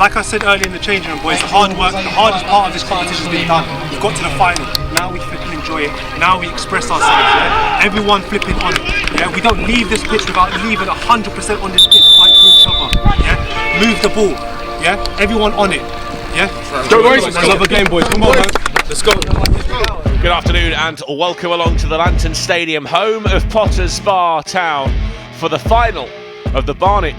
like I said earlier in the changing room, boys, the hard work, the hardest part of this competition has been done. We've got to the final. Now we flipping enjoy it. Now we express ourselves. Yeah? Everyone flipping on it. Yeah? We don't leave this pitch without leaving 100% on this pitch, fight for each other. Yeah? Move the ball. Yeah? Everyone on it. Yeah? Go boys, let's have a game, boys. Come on, man. Let's go. Good afternoon and welcome along to the Lantern Stadium, home of Potters Bar Town, for the final of the Barnet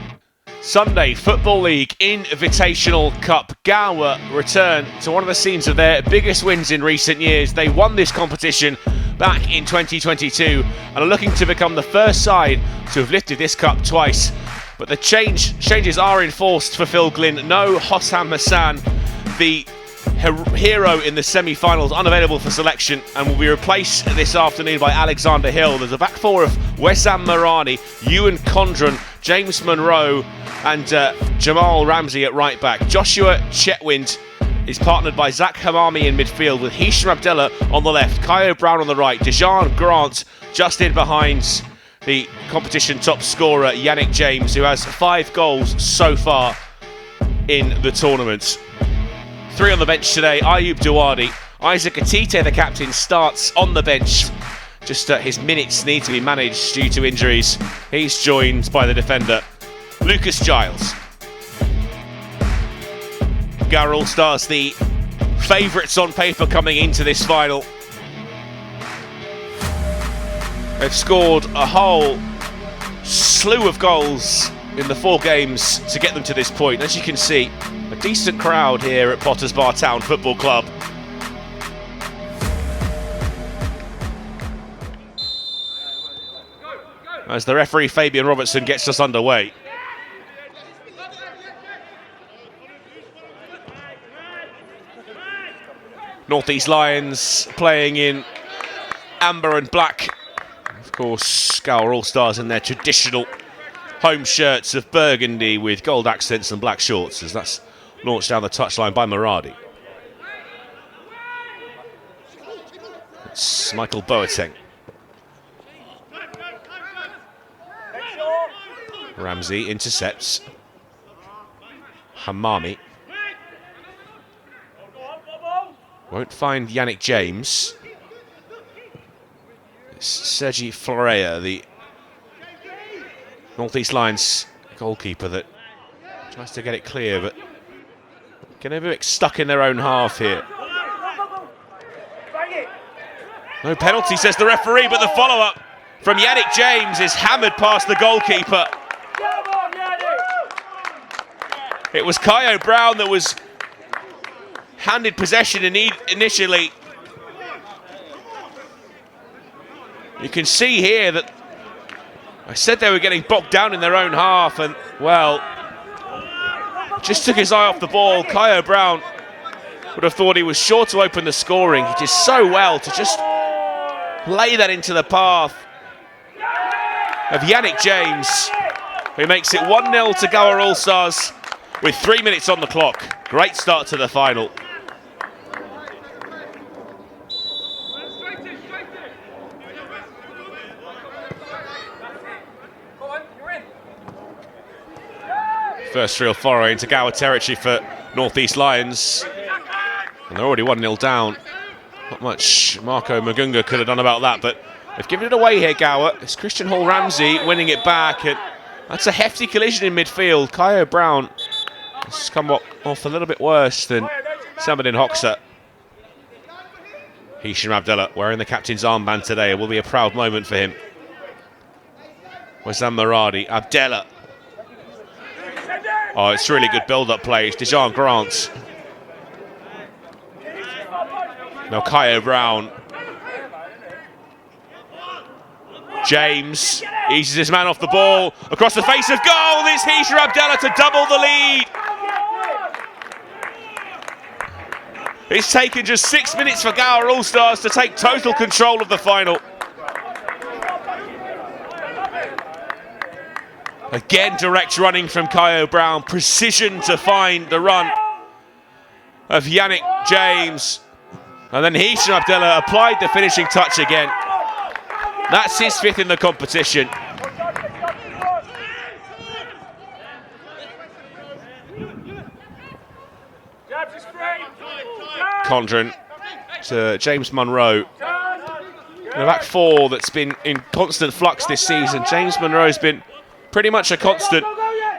Sunday Football League Invitational Cup. Gower return to one of the scenes of their biggest wins in recent years. They won this competition back in 2022 and are looking to become the first side to have lifted this cup twice. But the changes are enforced for Phil Glynn. No Hossam Hassan, the hero in the semi-finals, unavailable for selection and will be replaced this afternoon by Alexander Hill. There's a back four of Wessam Marani, Ewan Condren, James Monroe and Jamal Ramsey at right back. Joshua Chetwynd is partnered by Zach Hamami in midfield with Hisham Abdallah on the left, Kyo Brown on the right, Dejan Grant just in behind the competition top scorer Yannick James, who has 5 goals so far in the tournament. 3 on the bench today, Ayub Dawadi. Isaac Atite, the captain, starts on the bench. Just his minutes need to be managed due to injuries. He's joined by the defender, Lucas Giles. Gower Allstars, the favourites on paper coming into this final. They've scored a whole slew of goals in the 4 games to get them to this point. As you can see, a decent crowd here at Potters Bar Town Football Club. As the referee Fabian Robertson gets us underway. North East Lions playing in amber and black. Of course, Gower Allstars in their traditional home shirts of burgundy with gold accents and black shorts, as that's launched down the touchline by Maradi. It's Michael Boateng. Ramsey intercepts. Hamami. Won't find Yannick James. It's Sergi Florea, the North East Lions goalkeeper, that tries to get it clear, but getting a bit stuck in their own half here. No penalty, says the referee, but the follow-up from Yannick James is hammered past the goalkeeper. It was Kyo Brown that was handed possession initially. You can see here that I said they were getting bogged down in their own half, and, well, just took his eye off the ball. Kyo Brown would have thought he was sure to open the scoring. He did so well to just lay that into the path of Yannick James, who makes it 1-0 to Gower Allstars with 3 minutes on the clock. Great start to the final. First real foray into Gower territory for North East Lions. And they're already 1-0 down. Not much Marco Magunga could have done about that, but they've given it away here, Gower. It's Christian Hall-Ramsey winning it back. And that's a hefty collision in midfield. Kyo Brown has come off a little bit worse than Samadin Hoxha. Hisham Abdallah wearing the captain's armband today. It will be a proud moment for him. Wessam Maradi, Abdallah. Oh, it's really good build-up play. It's Dejan Grant. Now Kyo Brown. James eases his man off the ball. Across the face of goal, it's Hisham Abdallah to double the lead. It's taken just 6 minutes for Gower Allstars to take total control of the final. Again, direct running from Kyo Brown. Precision to find the run of Yannick James. And then Hisham Abdallah applied the finishing touch again. That's his 5th in the competition. Condren to James Munro. And a back four that's been in constant flux this season. James Munro's been pretty much a constant.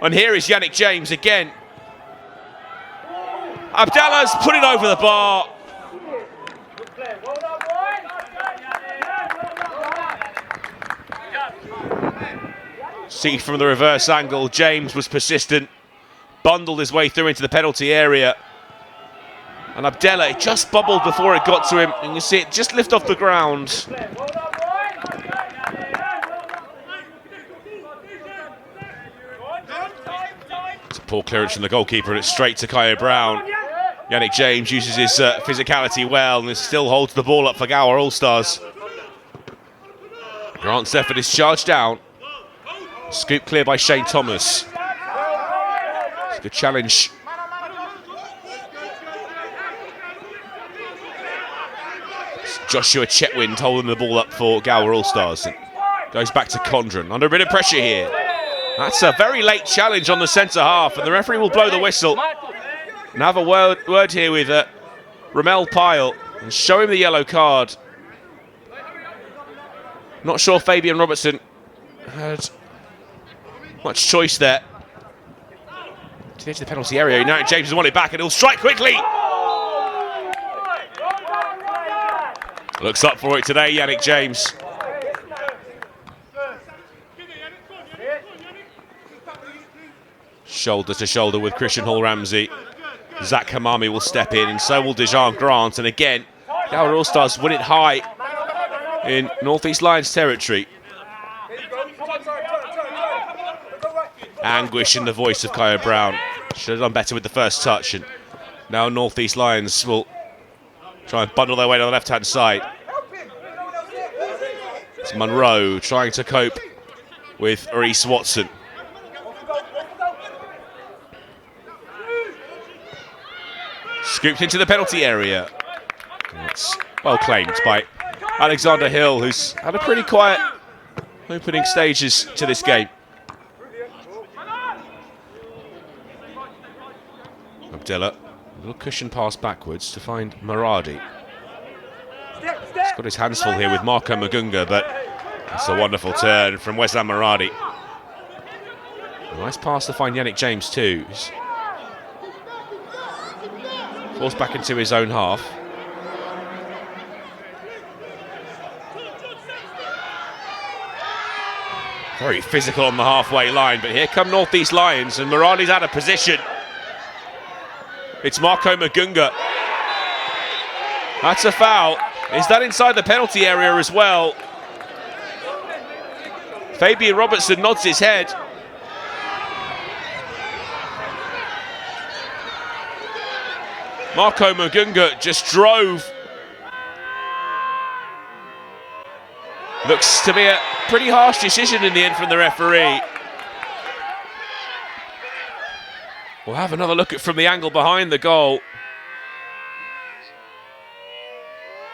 And here is Yannick James again. Abdallah's put it over the bar. See from the reverse angle, James was persistent, bundled his way through into the penalty area. And Abdallah, it just bubbled before it got to him, and you see it just lift off the ground. It's a poor clearance from the goalkeeper, and it's straight to Kyo Brown. Yannick James uses his physicality well and still holds the ball up for Gower Allstars. Grant's effort is charged down. Scoop clear by Shane Thomas. It's a good challenge. It's Joshua Chetwynd holding the ball up for Gower Allstars. It goes back to Condren. Under a bit of pressure here. That's a very late challenge on the centre half, and the referee will blow the whistle. And have a word here with Ramel Pyle and show him the yellow card. Not sure Fabian Robertson had much choice there. To the edge of the penalty area, now James has won it back and he'll strike quickly. Looks up for it today, Yannick James. Shoulder to shoulder with Christian Hall-Ramsey. Zach Hamami will step in, and so will Dejan Grant. And again, Gower Allstars win it high in North East Lions territory. Anguish in the voice of Kyo Brown. Should have done better with the first touch. And now North East Lions will try and bundle their way to the left-hand side. It's Munro trying to cope with Reese Watson. Scooped into the penalty area. It's well claimed by Alexander Hill, who's had a pretty quiet opening stages to this game. Abdallah, a little cushion pass backwards to find Maradi. He's got his hands full here with Marco Magunga, but that's a wonderful turn from Weslam Maradi. A nice pass to find Yannick James too. He's forced back into his own half. Very physical on the halfway line, but here come North East Lions, and Maradi's out of position. It's Marco Magunga. That's a foul. Is that inside the penalty area as well? Fabian Robertson nods his head. Marco Magunga just drove. Looks to be a pretty harsh decision in the end from the referee. We'll have another look at from the angle behind the goal.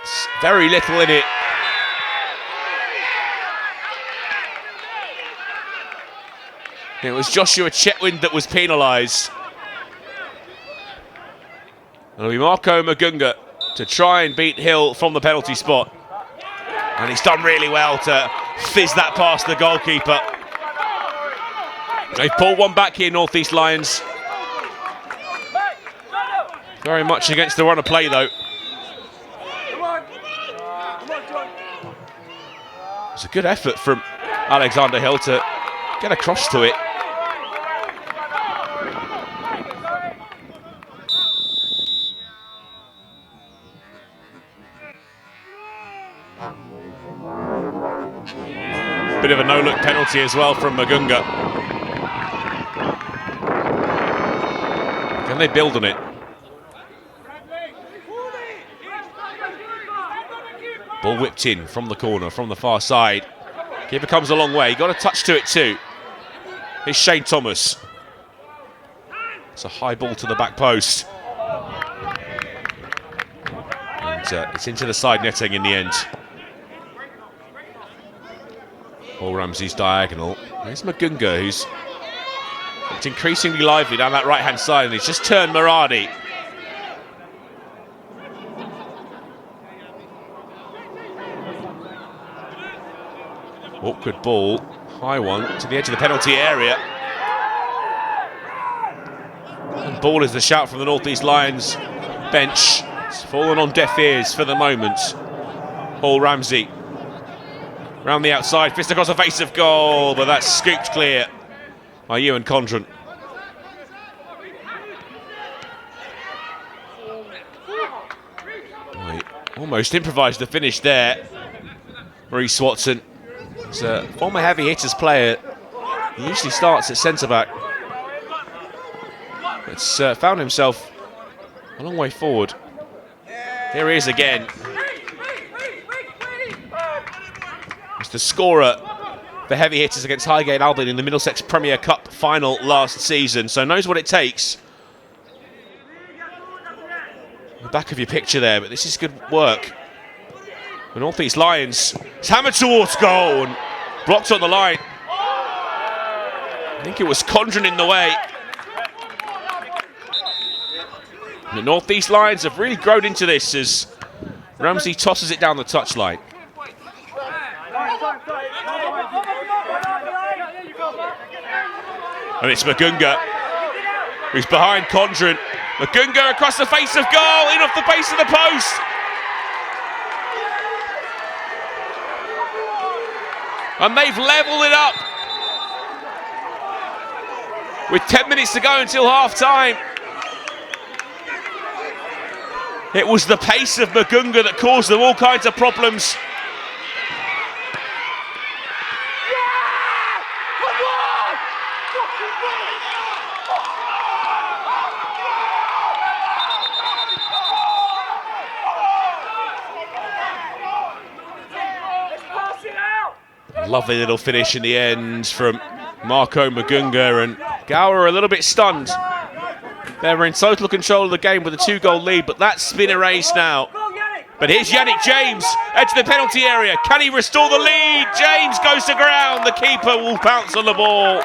It's very little in it. It was Joshua Chetwynd that was penalised. It'll be Marco Magunga to try and beat Hill from the penalty spot. And he's done really well to fizz that past the goalkeeper. They've pulled one back here, North East Lions. Very much against the run of play, though. It's a good effort from Alexander Hill to get across to it. Bit of a no-look penalty as well from Magunga. Can they build on it? Ball whipped in from the corner, from the far side. Keeper comes a long way. Got a touch to it too. Here's Shane Thomas. It's a high ball to the back post. And it's into the side netting in the end. Paul Ramsey's diagonal. There's Magunga, who's it's increasingly lively down that right-hand side, and he's just turned Maradi. Awkward ball, high one, to the edge of the penalty area. And ball is the shout from the North East Lions bench. It's fallen on deaf ears for the moment. Paul Ramsey. Round the outside, fist across the face of goal, but that's scooped clear by Ewan Condren. Right. Almost improvised the finish there. Maurice Watson. He's a former heavy hitters player. He usually starts at centre-back. It's found himself a long way forward. Here he is again. He's the scorer for heavy hitters against Highgate Albion in the Middlesex Premier Cup final last season, so knows what it takes. The back of your picture there, but this is good work. The North East Lions, it's hammered towards goal and blocked on the line. I think it was Condren in the way. The North East Lions have really grown into this as Ramsey tosses it down the touchline. And it's Magunga who's behind Condren. Magunga across the face of goal, in off the base of the post. And they've levelled it up with 10 minutes to go until half time. It was the pace of Magunga that caused them all kinds of problems. Lovely little finish in the end from Marco Magunga, and Gower are a little bit stunned. They were in total control of the game with a 2-goal lead, but that's been erased now. But here's Yannick James, edge of the penalty area. Can he restore the lead? James goes to ground. The keeper will bounce on the ball.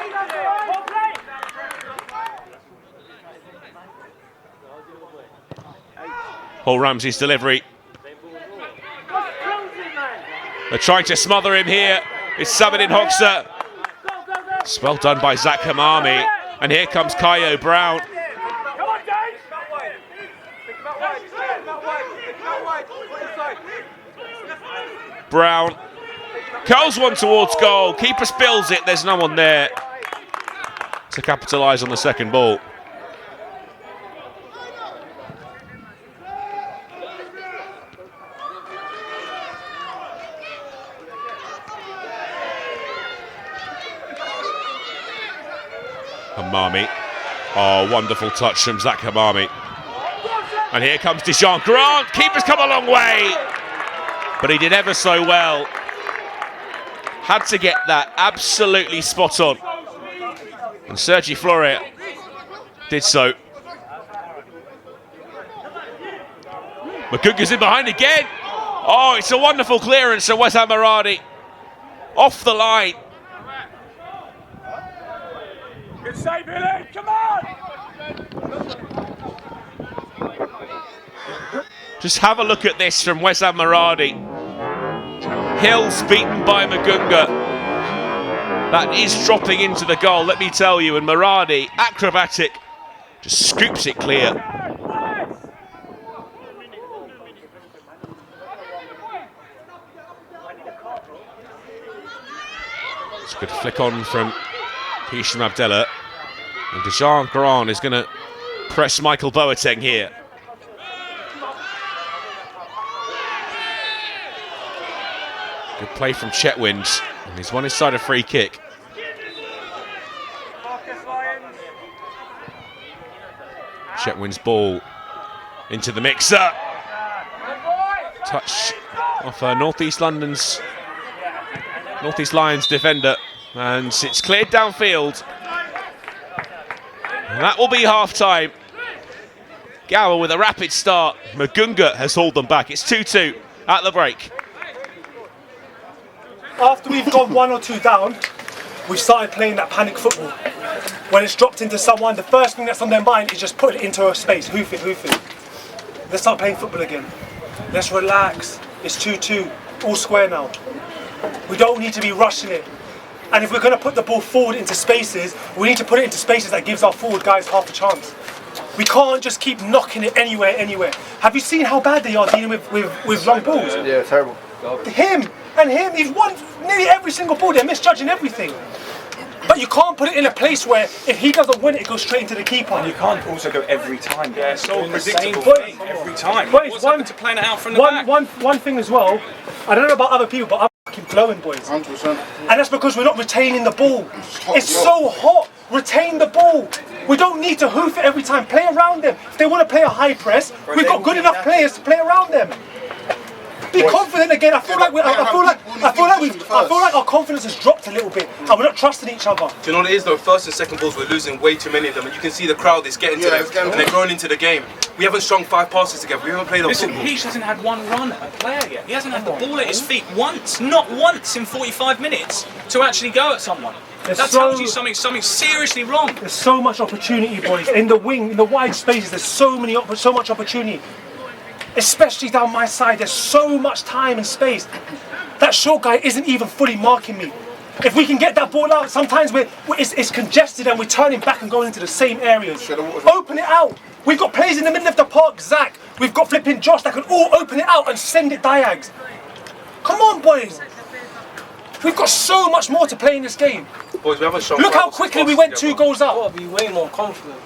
Paul Ramsey's delivery. They're trying to smother him here. It's Sabadin Hoxha. It's well done by Zach Hamami. And here comes Kaio Brown. Brown curls one towards goal. Keeper spills it. There's no one there to capitalise on the second ball. Hamami. Oh, wonderful touch from Zach Hamami. And here comes Dejan Grant. Keeper's come a long way, but he did ever so well. Had to get that absolutely spot on. And Sergi Florea did so. Magunga's in behind again. Oh, it's a wonderful clearance from Wesam Maradi. Off the line. Good save, Billy. Come on! Just have a look at this from Wesam Maradi. Hills beaten by Magunga. That is dropping into the goal, let me tell you. And Maradi, acrobatic, just scoops it clear. It's a good flick on from Hisham Abdallah. And Dejan Grant is going to press Michael Boateng here. Good play from Chetwynd. And he's won his side a free kick. Chetwynd's ball into the mixer. Touch off North East Lions defender. And it's cleared downfield. And that will be half-time. Gower with a rapid start. Magunga has hauled them back. It's 2-2 at the break. After we've gone 1 or 2 down, we've started playing that panic football. When it's dropped into someone, the first thing that's on their mind is just put it into a space. Hoof it, hoof it. Let's start playing football again. Let's relax. It's 2-2. All square now. We don't need to be rushing it. And if we're going to put the ball forward into spaces, we need to put it into spaces that gives our forward guys half a chance. We can't just keep knocking it anywhere. Have you seen how bad they are dealing with long balls? Yeah, terrible. Him, he's won nearly every single ball. They're misjudging everything. But you can't put it in a place where if he doesn't win it goes straight into the keeper. And you can't also go every time. Yeah, it's so predictable Boys, every time. boys, What's happened to playing it out from the back? One thing as well, I don't know about other people, but I'm fucking glowing, boys. 100%. And that's because we're not retaining the ball. It's so hot. Retain the ball. We don't need to hoof it every time. Play around them. If they want to play a high press, we've got good enough players to play around them. Be confident again. I feel like our confidence has dropped a little bit, and we're not trusting each other. Do you know what it is though? First and second balls, we're losing way too many of them, and you can see the crowd is getting to them, and they're growing into the game. We haven't strung 5 passes together. We haven't played our Listen, football. Heesh hasn't had one run at a player yet. He hasn't had the ball at his feet once, not once in 45 minutes to actually go at someone. That tells you something seriously wrong. There's so much opportunity, boys. In the wing, in the wide spaces, there's so much opportunity. Especially down my side, there's so much time and space. That short guy isn't even fully marking me. If we can get that ball out, sometimes it's congested and we're turning back and going into the same areas. Open it out. We've got players in the middle of the park, Zach. We've got flipping Josh that can all open it out and send it diags. Come on, boys. We've got so much more to play in this game. Boys, we haven't strung Look 5 how quickly we went 2 goals up. I'll be way more confident.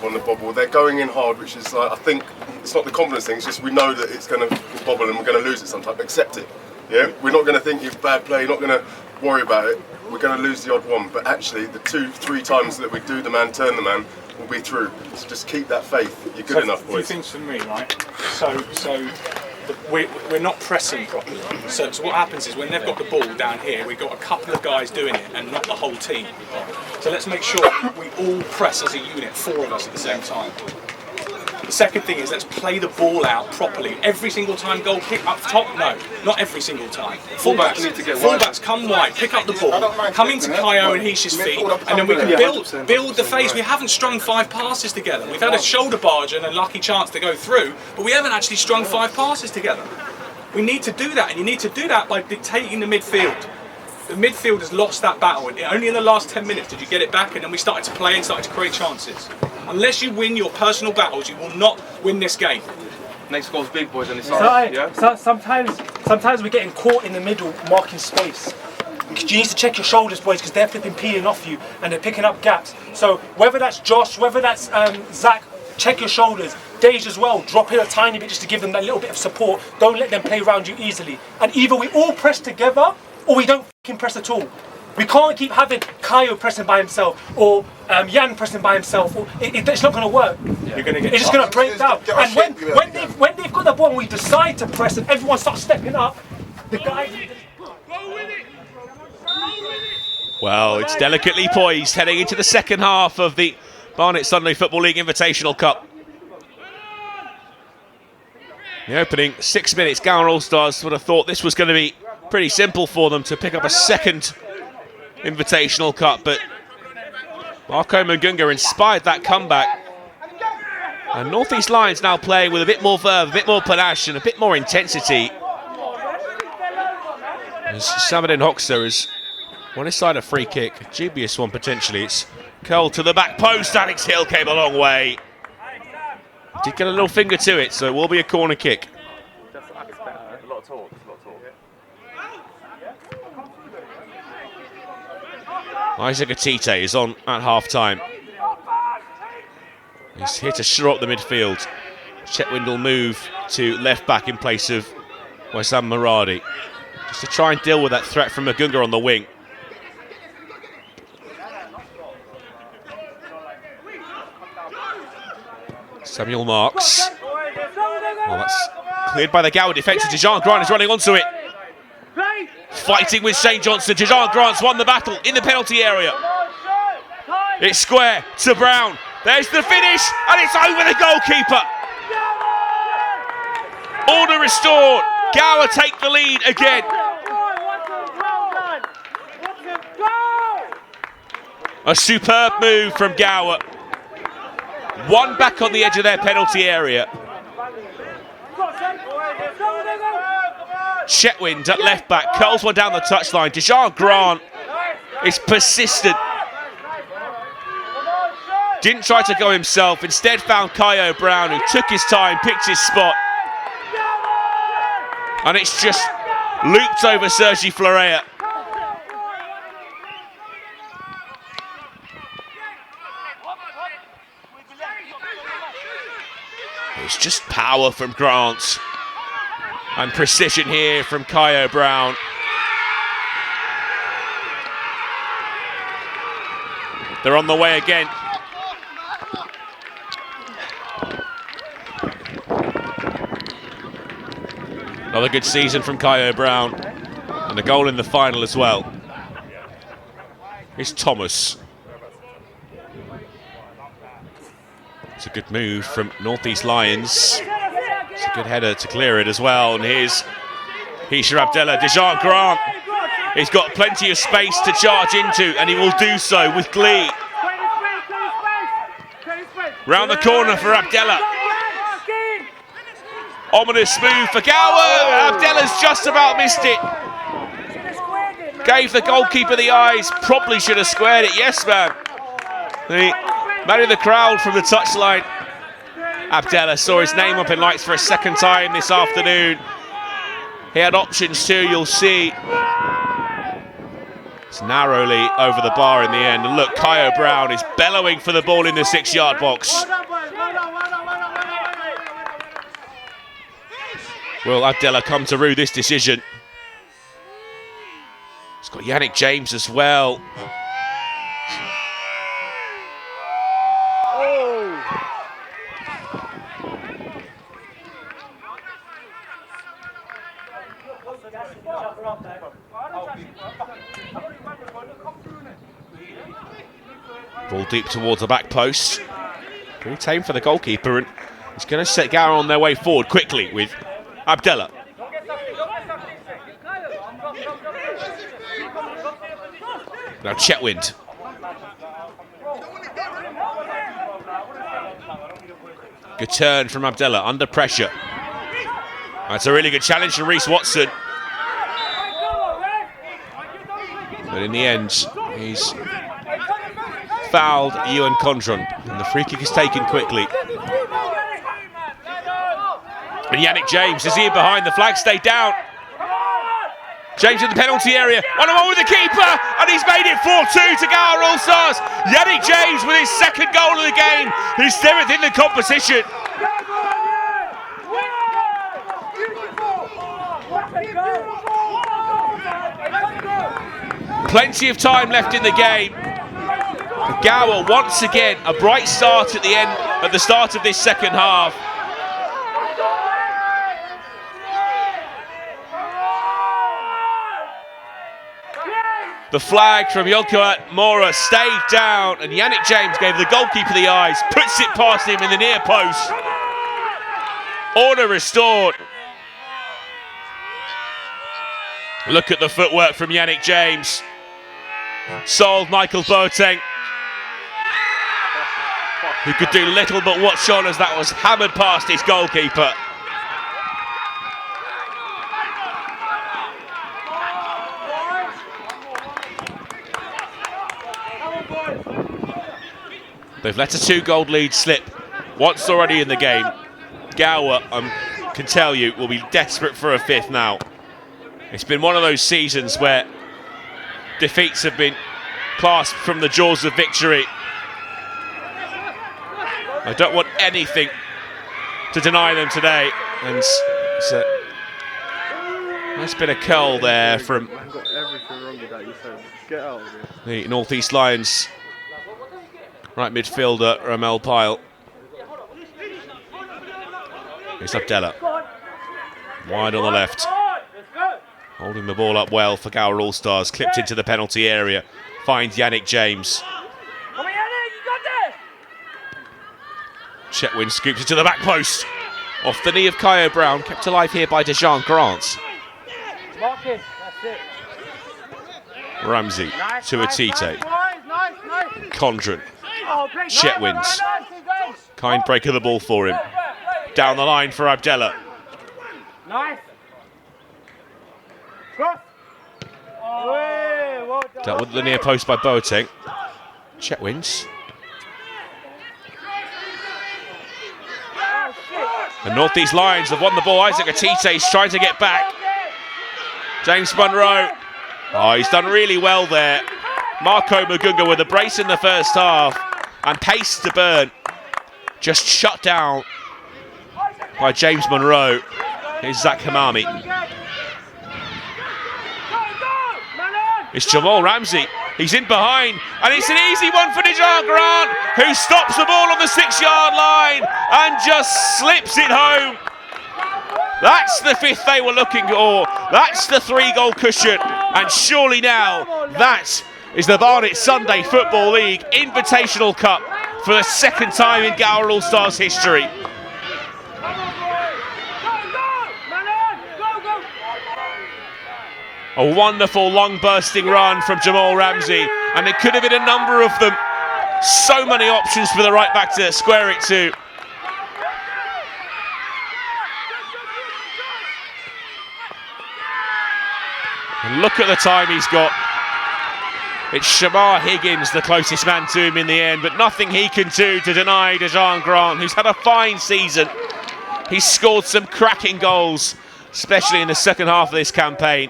On the bobble, they're going in hard, which is like, I think it's not the confidence thing. It's just we know that it's going to bobble and we're going to lose it sometime. Accept it. Yeah, we're not going to think you're bad play. You're not going to worry about it. We're going to lose the odd one, but actually the 2-3 times that we do the man, turn the man, we'll be through. So just keep that faith. You're good enough, boys. Few things for me, right? So we're not pressing properly. So what happens is when they've got the ball down here, we've got a couple of guys doing it and not the whole team. So let's make sure we all press as a unit, 4 of us at the same time. The second thing is let's play the ball out properly. Every single time goal kick up top? No, not every single time. Fullbacks come wide, pick up the ball, come into Kaio and Heesh's feet, and then we can build the phase. We haven't strung 5 passes together. We've had a shoulder barge and a lucky chance to go through, but we haven't actually strung 5 passes together. We need to do that, and you need to do that by dictating the midfield. The midfield has lost that battle, and only in the last 10 minutes did you get it back, and then we started to play and started to create chances. Unless you win your personal battles, you will not win this game. Next goal's big, boys, on this So, side. Yeah? so sometimes we're getting caught in the middle, marking space. You need to check your shoulders, boys, because they're flipping peeling off you and they're picking up gaps. So whether that's Josh, whether that's Zach, check your shoulders. Dej as well, drop in a tiny bit just to give them that little bit of support. Don't let them play around you easily. And either we all press together or we don't fucking press at all. We can't keep having Kaio pressing by himself or Jan pressing by himself. It's not going to work. You're going to get. It's just going to break down. And when they've got the ball and we decide to press and everyone starts stepping up, the guys. Well, it's delicately poised heading into the second half of the Barnet Sunday Football League Invitational Cup. The opening 6 minutes, Gower Allstars would have thought this was going to be pretty simple for them to pick up a second Invitational Cup, but Marco Mugunga inspired that comeback. And North East Lions now playing with a bit more verve, a bit more panache and a bit more intensity. As Samadin Hoxter has won aside a free kick, a dubious one potentially. It's curled to the back post. Alex Hill came a long way. Did get a little finger to it, so it will be a corner kick. Isaac Atite is on at half-time. He's here to shore up the midfield. Chetwynd will move to left-back in place of Wissam Maradi, just to try and deal with that threat from Mugunga on the wing. Samuel Marks. Well, that's cleared by the Gower defence. Dejan Grant is running onto it. Fighting with Shane Johnson. Dejan Grant's won the battle in the penalty area. It's square to Brown. There's the finish, and it's over the goalkeeper. Order restored. Gower take the lead again. A superb move from Gower. One back on the edge of their penalty area. Chetwynd at left back, curls one down the touchline. Dejan Grant is persistent. Didn't try to go himself, instead found Kyo Brown, who took his time, picked his spot. And it's just looped over Sergi Florea. It's just power from Grant. And precision here from Kyo Brown. They're on the way again. Another good season from Kyo Brown. And a goal in the final as well. Here's Thomas. It's a good move from North East Lions. It's a good header to clear it as well. And here's Hisha Abdallah. Dejan Grant. He's got plenty of space to charge into, and he will do so with glee. Round the corner for Abdallah. Ominous move for Gower. Abdallah's just about missed it. Gave the goalkeeper the eyes. Probably should have squared it. Yes, man. The man in the crowd from the touchline. Abdallah saw his name up in lights for a second time this afternoon. He had options too, you'll see. It's narrowly over the bar in the end. And look, Kyo Brown is bellowing for the ball in the 6-yard box. Will Abdallah come to rue this decision? He's got Yannick James as well. Ball deep towards the back post. Pretty tame for the goalkeeper, and he's going to set Gower on their way forward quickly with Abdallah. Now Chetwynd. Good turn from Abdallah, under pressure. That's a really good challenge from Reece Watson. But in the end, he's fouled Ewan Condron, and the free kick is taken quickly. And Yannick James is here behind, the flag stayed down. James in the penalty area, one-on-one with the keeper, and he's made it 4-2 to Gower Allstars. Yannick James with his second goal of the game, his 7th in the competition. Plenty of time left in the game. Gower once again a bright start at the start of this second half. The flag from Yolkoat Mora stayed down, and Yannick James gave the goalkeeper the eyes, puts it past him in the near post. Order restored. Look at the footwork from Yannick James. Sold Michael Boateng, who could do little but watch on as that was hammered past his goalkeeper. They've let a 2-goal lead slip once already in the game. Gower, can tell you, will be desperate for a 5th now. It's been one of those seasons where defeats have been clasped from the jaws of victory. I don't want anything to deny them today. And it's a nice bit of curl there from the North East Lions right midfielder Ramel Pyle. It's Abdallah. Wide on the left. Holding the ball up well for Gower Allstars. Clipped into the penalty area. Finds Yannick James. Chetwynd scoops it to the back post. Off the knee of Kyo Brown. Kept alive here by Dejan Grant. Ramsey to Atite. Condron. Chetwynd. Kind break of the ball for him. Down the line for Abdallah. Dealt with the near post by Boateng. Chetwins. The North East Lions have won the ball. Isaac Atite's trying to get back. James Munro. Oh, he's done really well there. Marco Mugunga with a brace in the first half. And pace to burn. Just shut down by James Munro. Here's Zach Hamami. It's Jamal Ramsey. He's in behind, and it's an easy one for Dejan Grant, who stops the ball on the 6-yard line and just slips it home. That's the fifth they were looking for. That's the 3-goal cushion. And surely now, that is the Barnet Sunday Football League Invitational Cup for the second time in Gower Allstars history. A wonderful long bursting run from Jamal Ramsey, and it could have been a number of them. So many options for the right back to square it to. And look at the time he's got. It's Shamar Higgins, the closest man to him in the end, but nothing he can do to deny Dejan Grant, who's had a fine season. He's scored some cracking goals, especially in the second half of this campaign.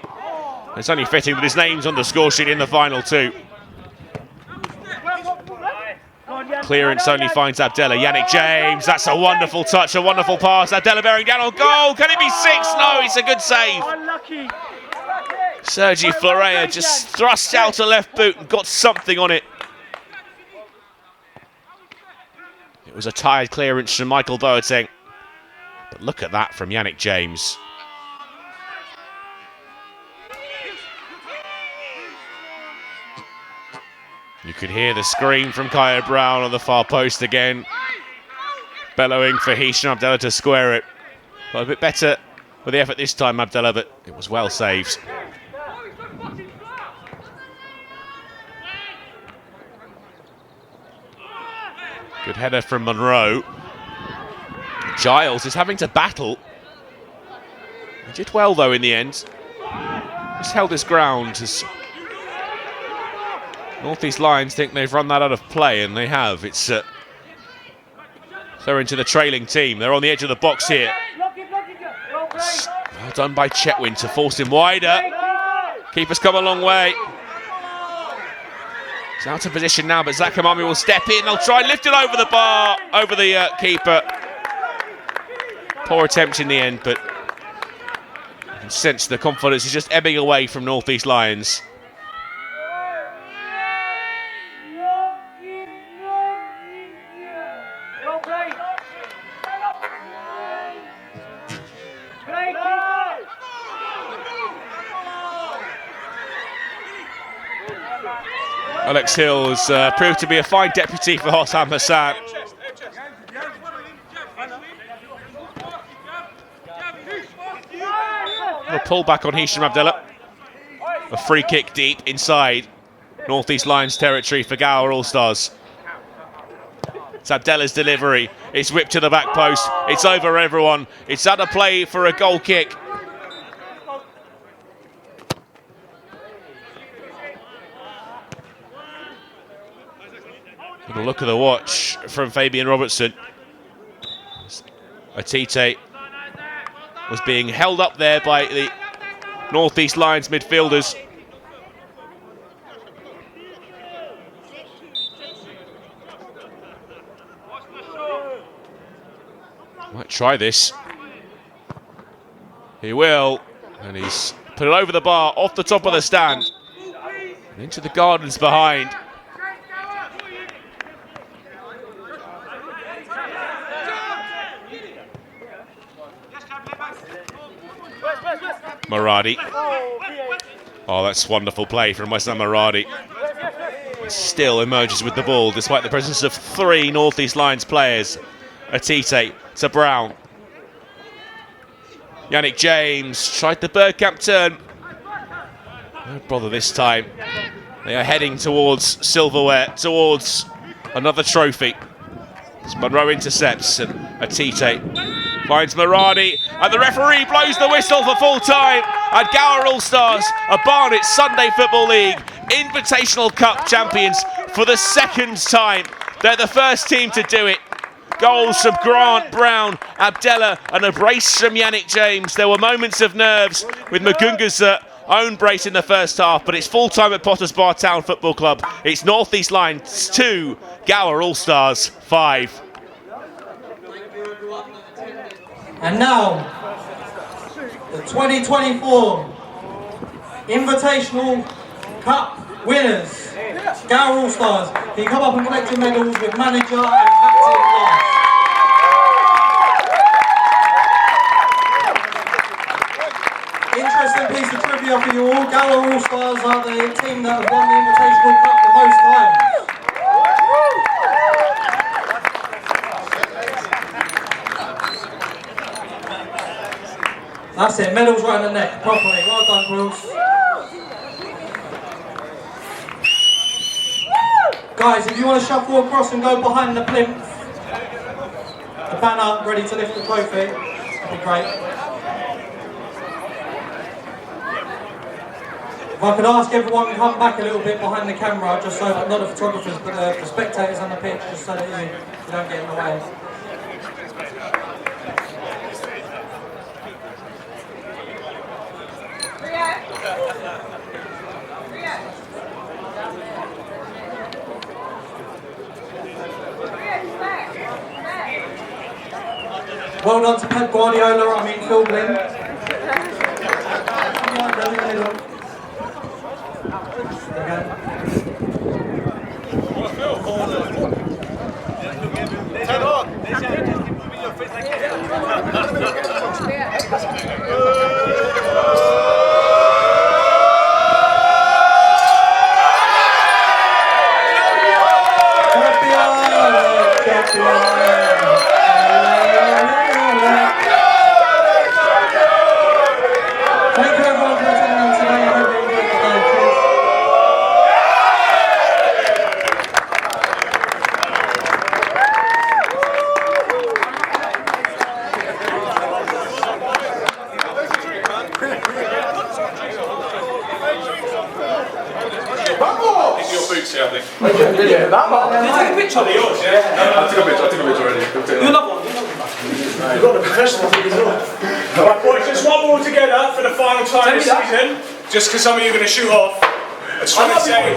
It's only fitting that his name's on the score sheet in the final two. Clearance only finds Abdella. Yannick James, that's a wonderful touch, a wonderful pass. Abdella bearing down on goal. Can it be 6? No, it's a good save. Sergi Florea just thrust out a left boot and got something on it. It was a tired clearance from Michael Boateng. But look at that from Yannick James. You could hear the scream from Kaya Brown on the far post again. Bellowing for Hisham Abdella to square it. Got a bit better with the effort this time, Abdella, but it was well saved. Good header from Monroe. Giles is having to battle. He did well though in the end. Just held his ground as North East Lions think they've run that out of play, and they have. It's they're into the trailing team. They're on the edge of the box here. Well done by Chetwin to force him wider. Keeper's come a long way. He's out of position now, but Zach Hamami will step in. They'll try and lift it over the bar, over the keeper. Poor attempt in the end, but you can sense the confidence is just ebbing away from North East Lions. Alex Hill has proved to be a fine deputy for Hossam Hassan. A pull back on Hisham Abdella. A free kick deep inside North East Lions territory for Gower Allstars. It's Abdella's delivery. It's whipped to the back post. It's over everyone. It's out of play for a goal kick. Good look at the watch from Fabian Robertson. Atite was being held up there by the North East Lions midfielders. Might try this. He will. And he's put it over the bar, off the top of the stand. And into the gardens behind. Maradi. Oh, that's wonderful play from Wesam Maradi. Still emerges with the ball despite the presence of 3 North East Lions players. Atite to Brown. Yannick James tried the Bergkamp turn. No bother this time. They are heading towards silverware, towards another trophy. As Monroe intercepts and Atite finds Maradi, and the referee blows the whistle for full time. And Gower Allstars are Barnet Sunday Football League Invitational Cup champions for the second time. They're the first team to do it. Goals from Grant, Brown, Abdella, and a brace from Yannick James. There were moments of nerves with Magunga's own brace in the first half, but it's full time at Potters Bar Town Football Club. It's North East Lions 2, Gower Allstars 5. And now, the 2024 Invitational Cup winners, Gower Allstars. Can you come up and collect your medals with manager and captain last? Interesting piece of trivia for you all. Gower Allstars are the team that have won the Invitational Cup the most times. That's it, medals right in the neck, properly. Well done, Quills. Guys, if you want to shuffle across and go behind the plinth, the banner ready to lift the trophy, that'd be great. If I could ask everyone to come back a little bit behind the camera, just so that not the photographers, but the spectators on the pitch, just so that you don't get in the way. Well done to Pep Guardiola, I mean Phil Glynn. Right, boys, just one more together for the final time of the season. Just because some of you are going to shoot off. I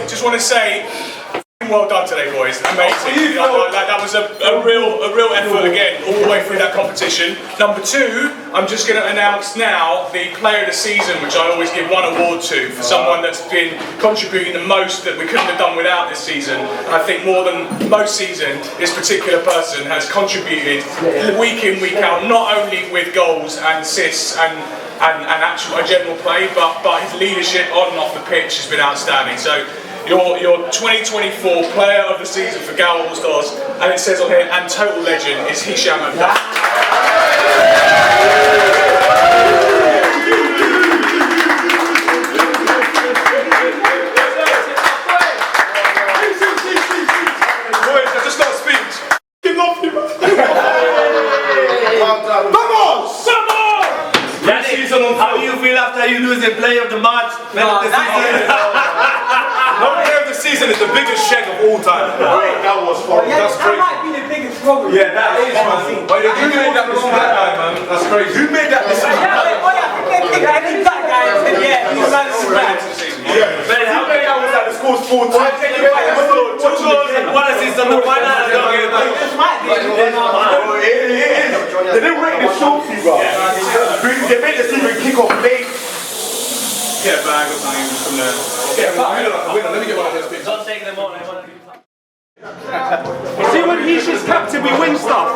just want to say, well done today, boys. Amazing. That was a real effort again, all the way through that competition. Number two, I'm just going to announce now the Player of the Season, which I always give one award to for someone that's been contributing the most that we couldn't have done without this season. And I think more than most season, this particular person has contributed week in, week out, not only with goals and assists and actual general play, but his leadership on and off the pitch has been outstanding. So your 2024 Player of the Season for Gower Allstars, and it says on here, and total legend is Hisham Abdallah. How do you feel after you lose the Player of the Match, Man of the Season? No Player of the Season is the biggest shag of all time. That was fun. That's crazy. That might be the biggest problem. Yeah, that is, man. Wait, who made that decision? Man, that's crazy. Who made that decision? Who made that was at the score's 4 times? One assist on the final. They didn't rate the shorty, bro. They made the season kick off late. Get a bag or something from there. Get a bag. Let me get one of those pictures. Don't take them on. See, when he's just captain, we win stuff.